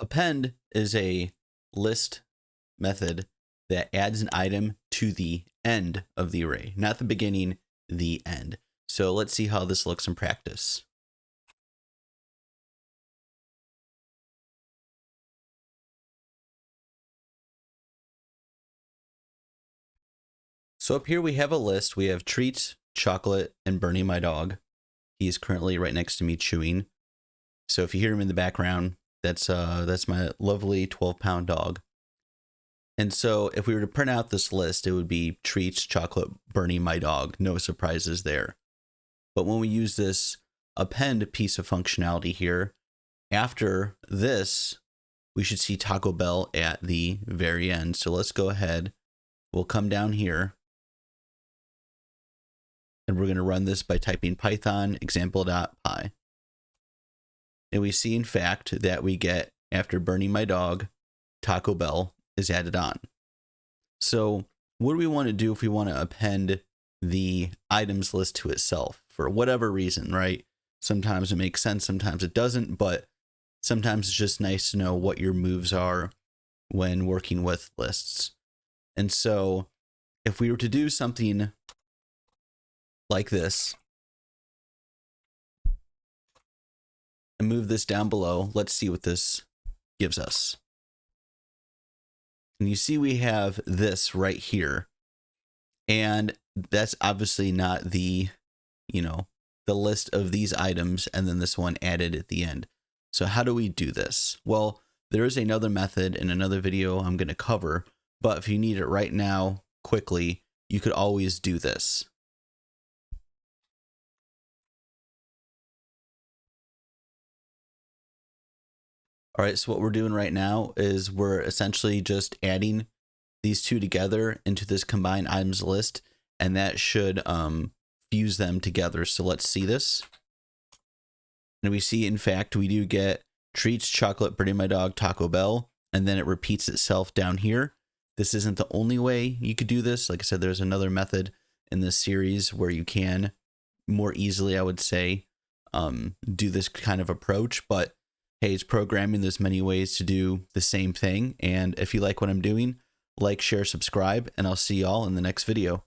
Append is a list method that adds an item to the end of the array, not the beginning, the end. So let's see how this looks in practice. So up here we have a list. We have treats, chocolate, and Bernie, my dog. He's currently right next to me chewing. So if you hear him in the background, that's my lovely 12-pound dog. And so if we were to print out this list, it would be treats, chocolate, Bernie, my dog. No surprises there. But when we use this append piece of functionality here, after this, we should see Taco Bell at the very end. So let's go ahead. We'll come down here. And we're going to run this by typing python example.py. And we see, in fact, that we get, after Bernie, my dog, Taco Bell is added on. So what do we want to do if we want to append the items list to itself for whatever reason, right? Sometimes it makes sense, sometimes it doesn't, but sometimes it's just nice to know what your moves are when working with lists. And so if we were to do something like this and move this down below, let's see what this gives us. And you see we have this right here. And that's obviously not the, the list of these items and then this one added at the end. So how do we do this? Well, there is another method in another video I'm going to cover, but if you need it right now, quickly, you could always do this. All right, so what we're doing right now is we're essentially just adding these two together into this combined items list, and that should fuse them together. So let's see this. And we see, in fact, we do get treats, chocolate, Bernie, my dog, Taco Bell, and then it repeats itself down here. This isn't the only way you could do this. Like I said, there's another method in this series where you can more easily, I would say, do this kind of approach, but hey, it's programming. There's many ways to do the same thing. And if you like what I'm doing, like, share, subscribe, and I'll see y'all in the next video.